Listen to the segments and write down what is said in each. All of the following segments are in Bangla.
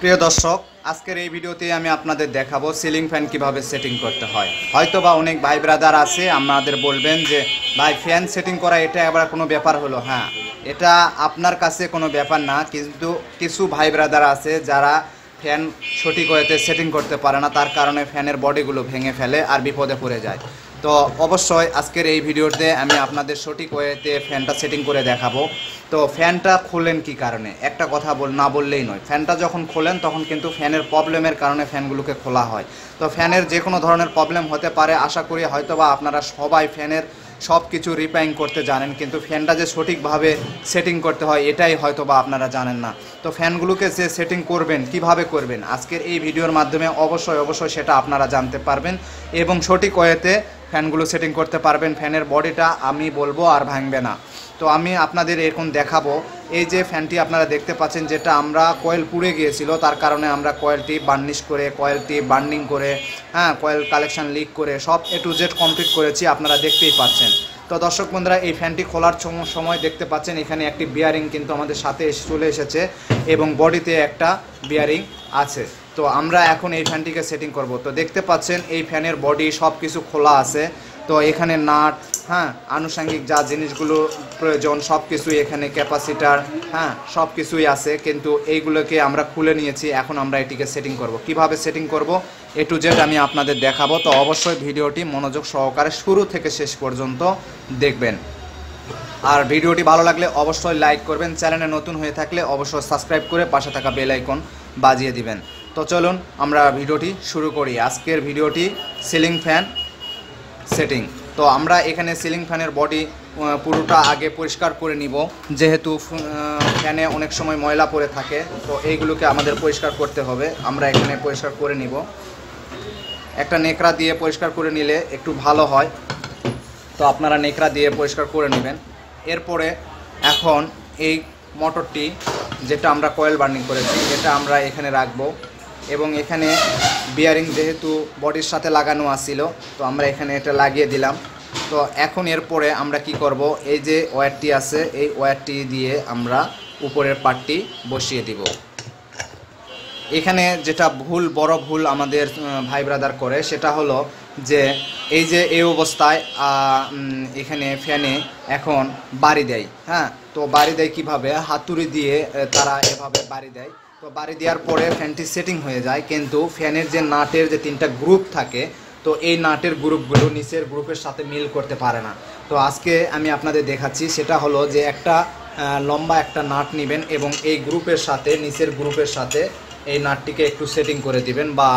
প্রিয় দর্শক, আজকের এই ভিডিওতে আমি আপনাদের দেখাবো সিলিং ফ্যান কিভাবে সেটিং করতে হয়। হয়তোবা অনেক ভাই ব্রাদার আছে আমাদের বলবেন যে ভাই ফ্যান সেটিং করা এটা আবার কোনো ব্যাপার হলো। হ্যাঁ, এটা আপনার কাছে কোনো ব্যাপার না, কিন্তু কিছু ভাই ব্রাদার আছে যারা ফ্যান সঠিক ওয়েতে সেটিং করতে পারে না, তার কারণে ফ্যানের বডিগুলো ভেঙে ফেলে আর বিপদে পড়ে যায়। তো অবশ্যই আজকের এই ভিডিওতে আমি আপনাদের সঠিক ওয়েতে ফ্যানটা সেটিং করে দেখাবো। তো ফ্যানটা খোলেন কি কারণে, একটা কথা না বললেই নয়। ফ্যানটা যখন খোলেন তখন কিন্তু ফ্যানের প্রবলেমের কারণে ফ্যানগুলোকে খোলা হয়। তো ফ্যানের যে কোনো ধরনের প্রবলেম হতে পারে, আশা করি হয়তোবা আপনারা সবাই ফ্যানের সব কিছু রিপেয়ারিং করতে জানেন, কিন্তু ফ্যানটা যে সঠিকভাবে সেটিং করতে হয় এটাই হয়তোবা আপনারা জানেন না। তো ফ্যানগুলোকে যে সেটিং করবেন কিভাবে করবেন আজকের এই ভিডিওর মাধ্যমে অবশ্যই সেটা আপনারা জানতে পারবেন এবং সঠিক ওয়েতে ফ্যানগুলো সেটিং করতে পারবেন। ফ্যানের বডিটা আমি বলবো আর ভাঙবে না। তো আমি আপনাদের এখন দেখাবো। এই যে ফ্যানটি আপনারা দেখতে পাচ্ছেন, যেটা আমরা কয়েল পুড়ে গিয়েছিল, তার কারণে আমরা কয়েলটি বার্নিশ করে, কয়েলটি বার্নিং করে, কয়েল কালেকশন লিক করে সব A to Z কমপ্লিট করেছি, আপনারা দেখতেই পাচ্ছেন। তো দর্শক বন্ধুরা, এই ফ্যানটি খোলার সময় দেখতে পাচ্ছেন এখানে একটি বিয়ারিং কিন্তু আমাদের সাথে চলে এসেছে এবং বডিতে একটা বিয়ারিং আছে। তো আমরা এখন এই ফ্যানটিকে সেটিং করব। তো দেখতে পাচ্ছেন এই ফ্যানের বডি সব কিছু খোলা আছে। তো এখানে নাট, আনুষঙ্গিক যা জিনিসগুলো প্রয়োজন সব কিছুই এখানে, ক্যাপাসিটার, সব কিছুই আছে, কিন্তু এইগুলোকে আমরা খুলে নিয়েছি। এখন আমরা এটিকে সেটিং করব। কিভাবে সেটিং করব A to Z আমি আপনাদের দেখাবো। তো অবশ্যই ভিডিওটি মনোযোগ সহকারে শুরু থেকে শেষ পর্যন্ত দেখবেন। আর ভিডিওটি ভালো লাগলে অবশ্যই লাইক করবেন, চ্যানেলে নতুন হয়ে থাকলে অবশ্যই সাবস্ক্রাইব করে পাশে থাকা বেল আইকন বাজিয়ে দিবেন। তো চলুন আমরা ভিডিওটি শুরু করি। আজকের ভিডিওটি সিলিং ফ্যান সেটিং। তো আমরা এখানে সিলিং ফ্যানের বডি পুরোটা আগে পরিষ্কার করে নিব, যেহেতু ফ্যানে অনেক সময় ময়লা পড়ে থাকে। তো এইগুলোকে আমাদের পরিষ্কার করতে হবে। আমরা এখানে পরিষ্কার করে নিব, একটা নেকড়া দিয়ে পরিষ্কার করে নিলে একটু ভালো হয়। তো আপনারা নেকড়া দিয়ে পরিষ্কার করে নেবেন। এরপরে এখন এই মোটরটি, যেটা আমরা কয়েল বার্নিং করেছি, এটা আমরা এখানে রাখবো এবং এখানে বিয়ারিং যেহেতু বডির সাথে লাগানো আছিল, তো আমরা এখানে এটা লাগিয়ে দিলাম। তো এখন এরপরে আমরা কি করব, এই যে ওয়্যারটি আছে এই ওয়্যারটি দিয়ে আমরা উপরের পার্টটি বসিয়ে দিব। এখানে যেটা বড় ভুল আমাদের ভাই ব্রাদার করে, সেটা হলো যে এই অবস্থায় এখানে ফ্যানে এখন বাড়ি দেয়। তো বাড়ি দেয় কিভাবে, হাতুড়ি দিয়ে তারা এভাবে বাড়ি দেয়। তো বাড়ি দেওয়ার পরে ফ্যানটি সেটিং হয়ে যায়, কিন্তু ফ্যানের যে নাটের যে 3টা গ্রুপ থাকে, তো এই নাটের গ্রুপগুলো নিচের গ্রুপের সাথে মিল করতে পারে না। তো আজকে আমি আপনাদের দেখাচ্ছি, সেটা হলো যে একটা লম্বা একটা নাট নেবেন এবং এই গ্রুপের সাথে, নিচের গ্রুপের সাথে এই নাটটিকে একটু সেটিং করে দিবেন বা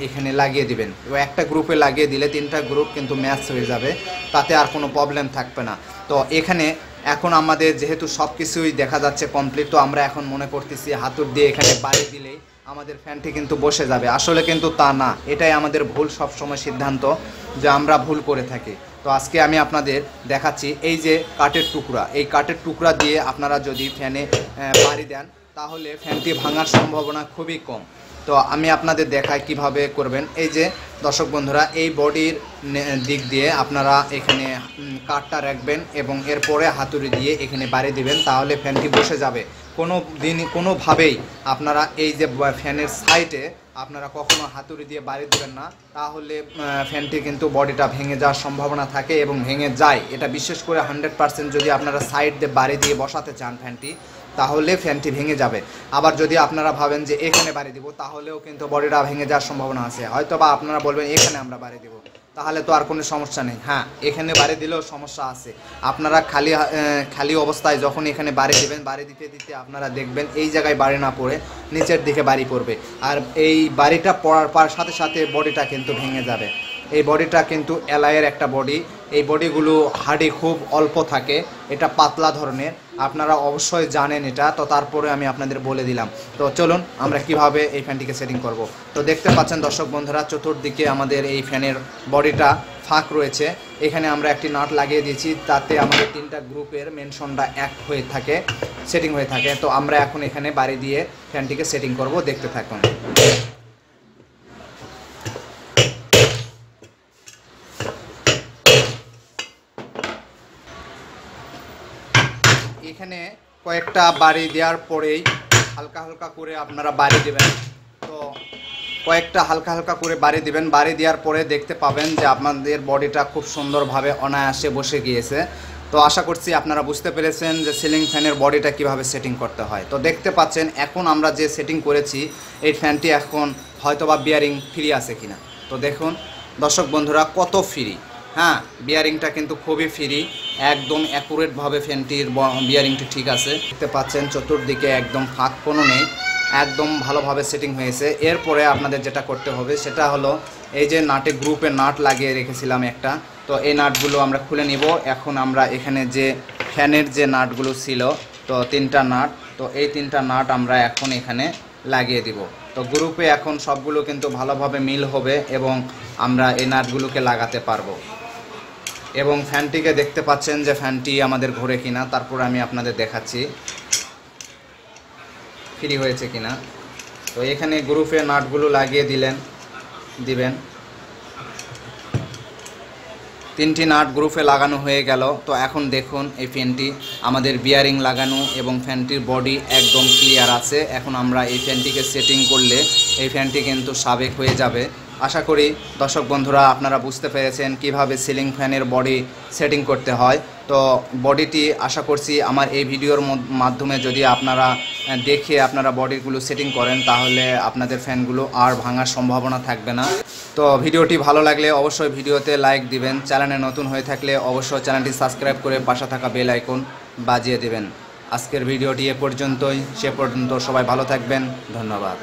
এখানে লাগিয়ে দিবেন। এবং একটা গ্রুপে লাগিয়ে দিলে 3টা গ্রুপ কিন্তু ম্যাচ হয়ে যাবে, তাতে আর কোনো প্রবলেম থাকবে না। তো এখানে এখন আমাদের যেহেতু সব কিছুই দেখা যাচ্ছে কমপ্লিট, তো আমরা এখন মনে করতেছি হাতুড় দিয়ে এখানে বাড়ি দিলেই আমাদের ফ্যানটি কিন্তু বসে যাবে। আসলে কিন্তু তা না, এটাই আমাদের ভুল সবসময় সিদ্ধান্ত, যে আমরা ভুল করে থাকি। তো আজকে আমি আপনাদের দেখাচ্ছি, এই যে কাঠের টুকরা, এই কাঠের টুকরা দিয়ে আপনারা যদি ফ্যানে বাড়ি দেন তাহলে ফ্যানটি ভাঙার সম্ভাবনা খুবই কম। তো আমি আপনাদের দেখাই কিভাবে করবেন। এই যে দর্শক বন্ধুরা, এই বডির দিক দিয়ে আপনারা এখানে কাঠটা রাখবেন এবং এরপরে হাতুড়ি দিয়ে এখানে বাড়ি দিবেন, তাহলে ফ্যানটি বসে যাবে। কোনোভাবেই আপনারা এই যে ফ্যানের সাইডে আপনারা কখনো হাতুড়ি দিয়ে বাড়ি দেবেন না, তাহলে ফ্যানটি কিন্তু বডিটা ভেঙে যাওয়ার সম্ভাবনা থাকে এবং ভেঙে যায়। এটা বিশেষ করে 100% যদি আপনারা সাইড দিয়ে বাড়ি দিয়ে বসাতে চান ফ্যানটি, তাহলে ফ্যানটি ভেঙে যাবে। আবার যদি আপনারা ভাবেন যে এখানে বাড়ি দিব, তাহলেও কিন্তু বডিটা ভেঙে যাওয়ার সম্ভাবনা আছে। হয়তো বা আপনারা বলবেন এখানে আমরা বাড়ি দিব, তাহলে তো আর কোনো সমস্যা নেই। এখানে বাড়ি দিলেও সমস্যা আছে। আপনারা খালি অবস্থায় যখন এখানে বাড়ি দেবেন, বাড়ি দিতে দিতে আপনারা দেখবেন এই জায়গায় বাড়ি না পড়ে নিচের দিকে বাড়ি পড়বে, আর এই বাড়িটা পড়ার সাথে সাথে বডিটা কিন্তু ভেঙে যাবে। এই বডিটা কিন্তু অ্যালয়ের একটা বডি, এই বডিগুলো হাড়ি খুব অল্প থাকে, এটা পাতলা ধরনের, আপনারা অবশ্যই জানেন এটা। তো তারপরে আমি আপনাদের বলে দিলাম। তো চলুন আমরা কিভাবে এই ফ্যানটিকে সেটিং করব। তো দেখতে পাচ্ছেন দর্শক বন্ধুরা, চতুর্দিকে আমাদের এই ফ্যানের বডিটা ফাঁক রয়েছে। এখানে আমরা একটি নাট লাগিয়ে দিয়েছি, তাতে আমাদের 3টা গ্রুপের মেনশনটা এক হয়ে থাকে, সেটিং হয়ে থাকে। তো আমরা এখন এখানে বাড়ি দিয়ে ফ্যানটিকে সেটিং করব, দেখতে থাকুন। এখানে কয়েকটা বাড়ি দেওয়ার পরেই হালকা হালকা করে আপনারা বাড়ি দেবেন। তো কয়েকটা হালকা হালকা করে বাড়ি দিবেন। বাড়ি দেওয়ার পরে দেখতে পাবেন যে আপনাদের বডিটা খুব সুন্দরভাবে অনায়াসে বসে গিয়েছে। তো আশা করছি আপনারা বুঝতে পেরেছেন যে সিলিং ফ্যানের বডিটা কিভাবে সেটিং করতে হয়। তো দেখতে পাচ্ছেন এখন আমরা যে সেটিং করেছি এই ফ্যানটি এখন হয়তোবা বিয়ারিং ফ্রি আছে কিনা। তো দেখুন দর্শক বন্ধুরা কত ফ্রি, হ্যাঁ বিয়ারিংটা কিন্তু খুবই ফ্রি, একদম অ্যাকুরেটভাবে ফ্যানটির বিয়ারিংটি ঠিক আছে। দেখতে পাচ্ছেন চতুর্দিকে একদম ফাঁক কোনো নেই, একদম ভালোভাবে সেটিং হয়েছে। এরপরে আপনাদের যেটা করতে হবে সেটা হলো এই যে নাটে গ্রুপে নাট লাগিয়ে রেখেছিলাম একটা, তো এই নাটগুলো আমরা খুলে নিব। এখন আমরা এখানে যে ফ্যানের যে নাটগুলো ছিল তো 3টা নাট, তো এই 3টা নাট আমরা এখন এখানে লাগিয়ে দিব। তো গ্রুপে এখন সবগুলো কিন্তু ভালোভাবে মিল হবে এবং আমরা এই নাটগুলোকে লাগাতে পারবো। এবং ফ্যানটিকে দেখতে পাচ্ছেন যে ফ্যানটি আমাদের ঘোরে কিনা, তারপর আমি আপনাদের দেখাচ্ছি ফ্রি হয়েছে কিনা। তো এখানে গ্রুপে নাটগুলো লাগিয়ে দিবেন। 3টি নাট গ্রুপে লাগানো হয়ে গেল। তো এখন দেখুন এই ফ্যানটি আমাদের বিয়ারিং লাগানো এবং ফ্যানটির বডি একদম ক্লিয়ার আছে। এখন আমরা এই ফ্যানটিকে সেটিং করলে এই ফ্যানটি কিন্তু সাবেক হয়ে যাবে। আশা করি দর্শক বন্ধুরা আপনারা বুঝতে পেরেছেন কিভাবে সিলিং ফ্যানের বডি সেটিং করতে হয়। তো বডিটি আশা করছি আমার এই ভিডিওর মাধ্যমে যদি আপনারা দেখে আপনারা বডিগুলো সেটিং করেন তাহলে আপনাদের ফ্যানগুলো আর ভাঙার সম্ভাবনা থাকবে না। তো ভিডিওটি ভালো লাগলে অবশ্যই ভিডিওতে লাইক দিবেন। চ্যানেলে নতুন হয়ে থাকলে অবশ্যই চ্যানেলটি সাবস্ক্রাইব করে পাশে থাকা বেল আইকন বাজিয়ে দেবেন। আজকের ভিডিওটি এ পর্যন্তই, সে পর্যন্ত সবাই ভালো থাকবেন। ধন্যবাদ।